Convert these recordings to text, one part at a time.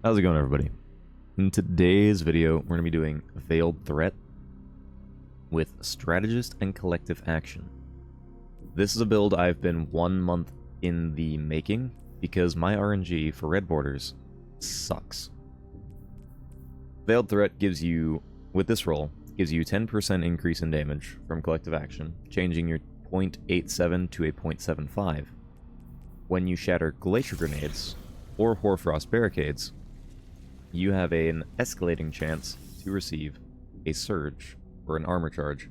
How's it going, everybody? In today's video, we're going to be doing Veiled Threat with Strategist and Collective Action. This is a build I've been 1 month in the making because my RNG for red borders sucks. Veiled Threat gives you, with this roll, gives you 10% increase in damage from Collective Action, changing your 0.87 to a 0.75. When you shatter Glacier Grenades or Hoarfrost Barricades, you have an escalating chance to receive a Surge, or an Armor Charge,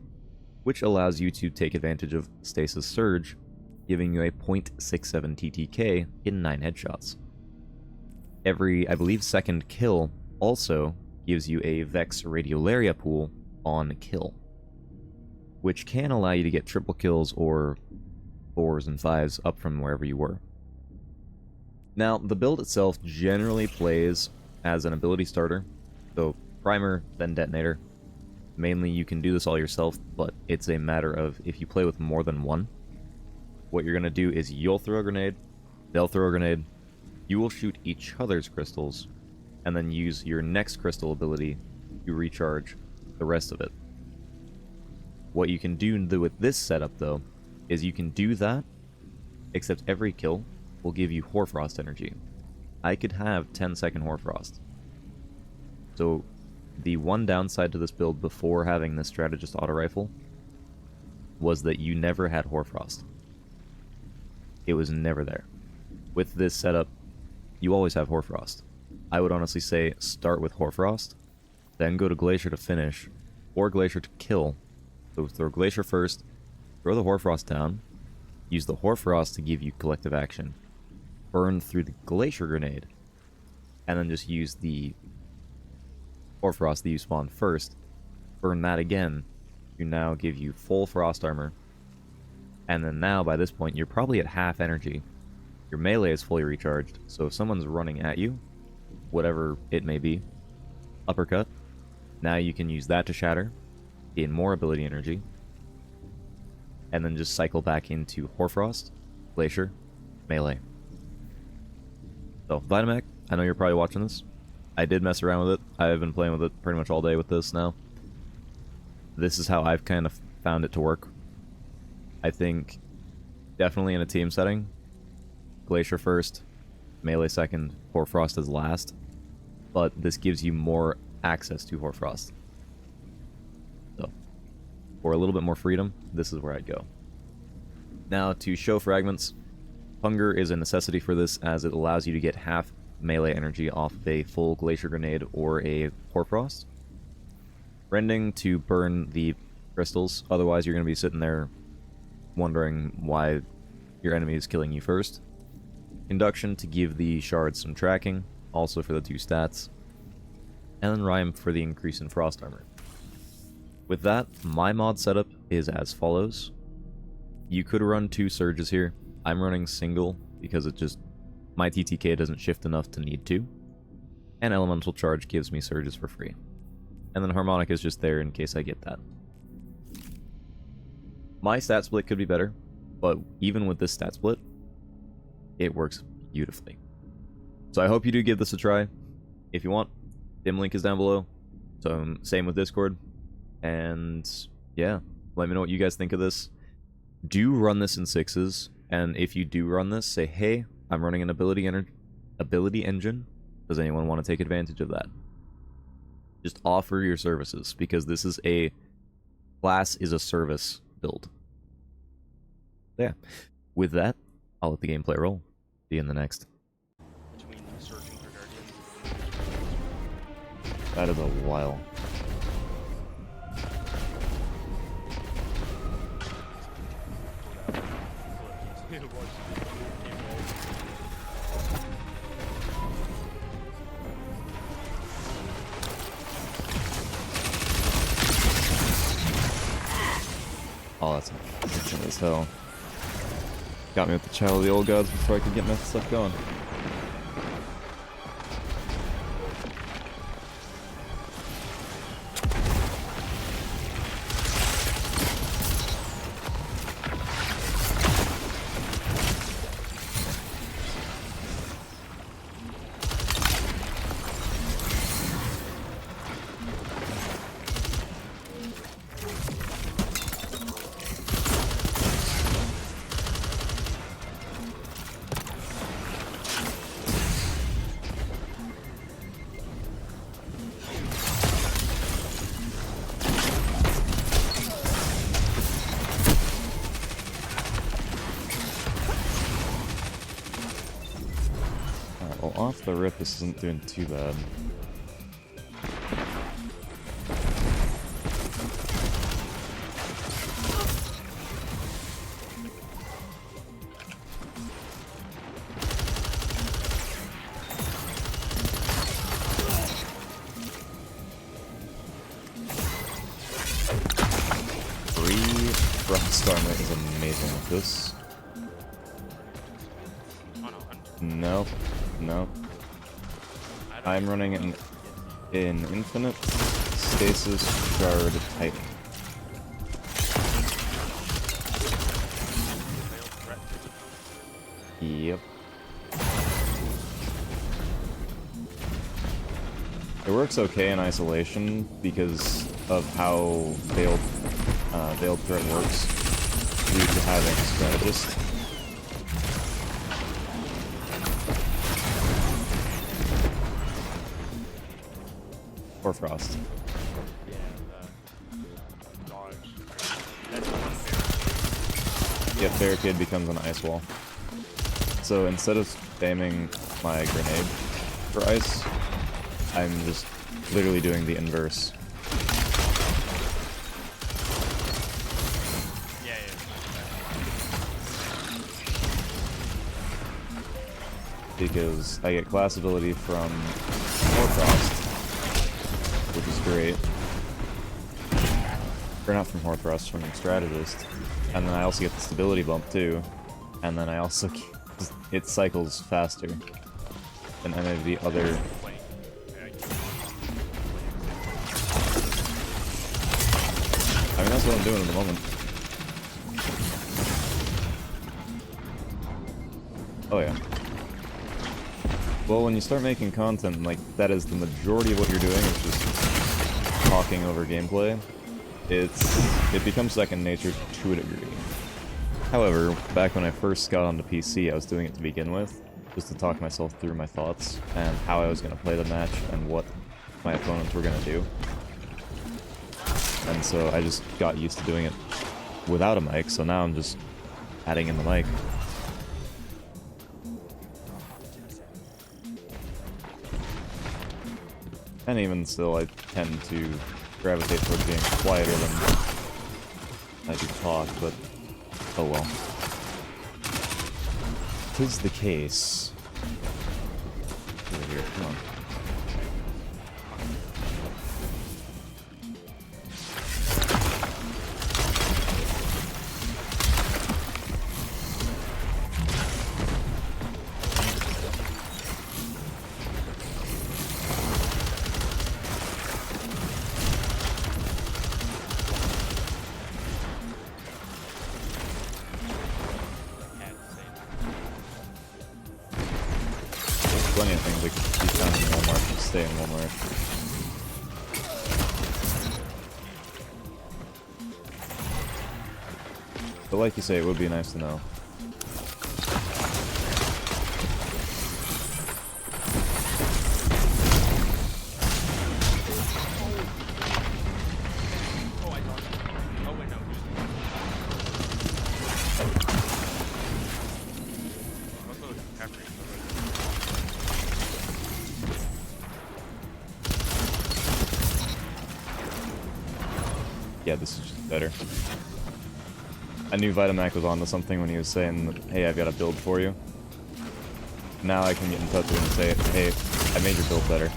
which allows you to take advantage of Stasis Surge, giving you a 0.67 TTK in 9 headshots. Every, I believe, second kill also gives you a Vex Radiolaria pool on kill, which can allow you to get triple kills or 4s and 5s up from wherever you were. Now, the build itself generally plays as an ability starter, so primer, then detonator. Mainly you can do this all yourself, but it's a matter of if you play with more than one, what you're going to do is you'll throw a grenade, they'll throw a grenade, you will shoot each other's crystals, and then use your next crystal ability to recharge the rest of it. What you can do with this setup, though, is you can do that, except every kill will give you Hoarfrost energy. I could have 10-second Hoarfrost. So, the one downside to this build before having this Strategist auto rifle was that you never had Hoarfrost. It was never there. With this setup, you always have Hoarfrost. I would honestly say start with Hoarfrost, then go to Glacier to finish, or Glacier to kill. So throw Glacier first, throw the Hoarfrost down, use the Hoarfrost to give you collective action, burn through the Glacier Grenade, and then just use the Hoarfrost that you spawned first, burn that again, to now give you full Frost Armor, and then now, by this point, you're probably at half energy. Your melee is fully recharged, so if someone's running at you, whatever it may be, uppercut, now you can use that to shatter, gain more ability energy, and then just cycle back into Hoarfrost, Glacier, melee. So, Vitamac, I know you're probably watching this. I did mess around with it. I've been playing with it pretty much all day with this now. This is how I've kind of found it to work. I think definitely in a team setting, Glacier first, melee second, Hoarfrost is last, but this gives you more access to Hoarfrost. So, for a little bit more freedom, this is where I'd go. Now, to show Fragments, Hunger is a necessity for this, as it allows you to get half melee energy off of a full Glacier Grenade or a Hoarfrost. Rending to burn the crystals, otherwise you're going to be sitting there wondering why your enemy is killing you first. Induction to give the shards some tracking, also for the 2 stats. And then Rhyme for the increase in Frost Armor. With that, my mod setup is as follows. You could run 2 Surges here. I'm running single because it just, my TTK doesn't shift enough to need to. And Elemental Charge gives me Surges for free. And then Harmonic is just there in case I get that. My stat split could be better, but even with this stat split, it works beautifully. So I hope you do give this a try. If you want, dim link is down below. So same with Discord. And yeah, let me know what you guys think of this. Do run this in 6s. And if you do run this, say, hey, I'm running an ability engine. Does anyone want to take advantage of that? Just offer your services, because this is a class is a service build. Yeah. With that, I'll let the gameplay roll. See you in the next. That is a while. Oh, that's unfortunate as hell. Got me with the Child of the Old Gods before I could get my stuff going. Off the rip, this isn't doing too bad. Frost armor is amazing with this. No, no. I'm running an infinite stasis shard Titan. Yep. It works okay in isolation because of how veiled threat works due to having strategist. Or frost. Yeah, barricade becomes an ice wall. So instead of spamming my grenade for ice, I'm just literally doing the inverse. Because I get class ability from Hoarfrost, which is great. Or not from Hoarfrost, from Strategist. And then I also get the stability bump too. And then I also it cycles faster than any of the other. I mean, that's what I'm doing at the moment. Oh yeah. Well, when you start making content, like, that is the majority of what you're doing, is just talking over gameplay. It becomes second nature to a degree. However, back when I first got onto PC, I was doing it to begin with, just to talk myself through my thoughts, and how I was going to play the match, and what my opponents were going to do. And so I just got used to doing it without a mic, so now I'm just adding in the mic. And even still, I tend to gravitate towards being quieter than I do talk, but oh well. 'Tis the case. Over here, come on. Plenty of things that can be found in Walmart and stay in Walmart. But like you say, it would be nice to know. Yeah, this is just better. I knew Vitamac was onto something when he was saying, hey, I've got a build for you. Now I can get in touch with him and say, hey, I made your build better.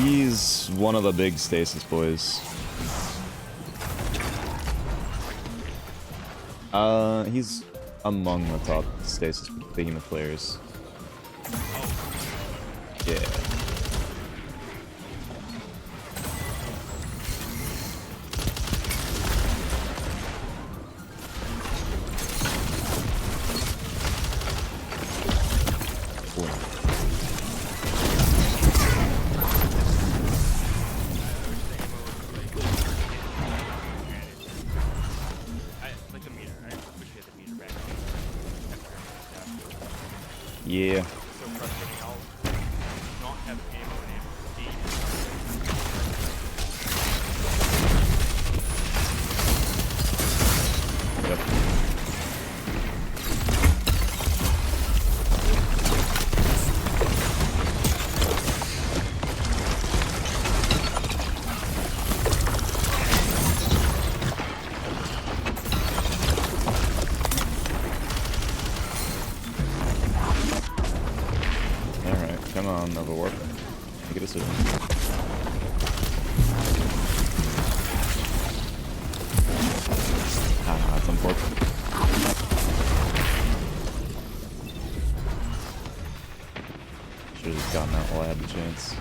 He's one of the big stasis boys. He's among the top stasis behemoth players. Yeah. Yeah. So frustrating, I'll not have ammo and ammo. Yep. Come on, Nova Warp. Make a decision. Ah, that's unfortunate. Should've just gotten out while I had the chance.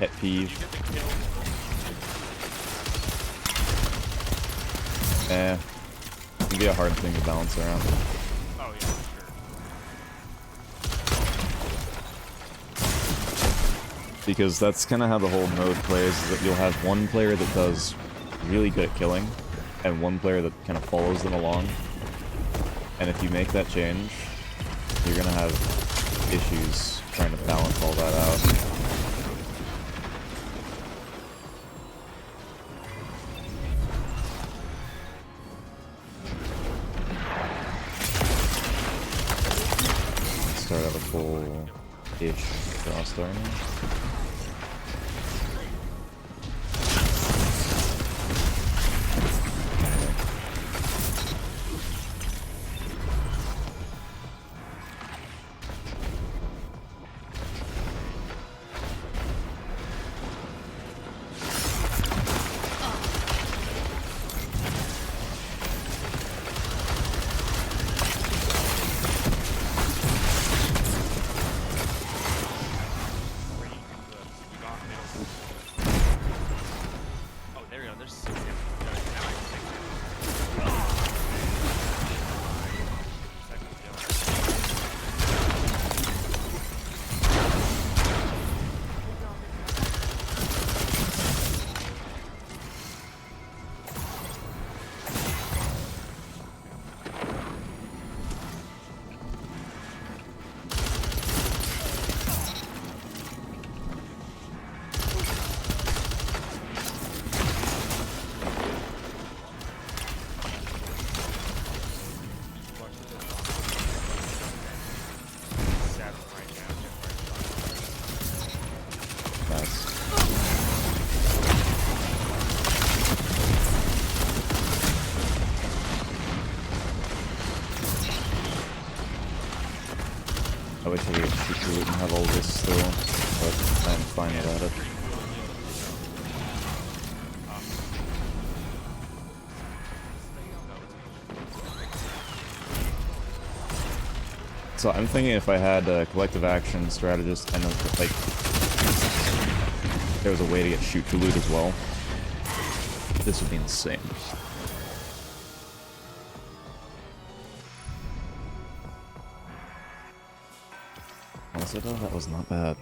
Pet peeve. Eh. It can be a hard thing to balance around. Oh yeah, sure. Because that's kind of how the whole mode plays, is that you'll have one player that does really good at killing, and one player that kind of follows them along. And if you make that change, you're gonna have issues trying to balance all that out. Start out a full-ish frost armor. Oh, there we go. There's 6 now I have 6 second kill. Nice. I wish I could shoot through it and have all this still, but I'm fine without it. So I'm thinking if I had a collective action strategist and like there was a way to get shoot to loot as well, this would be insane. Also, that was not bad.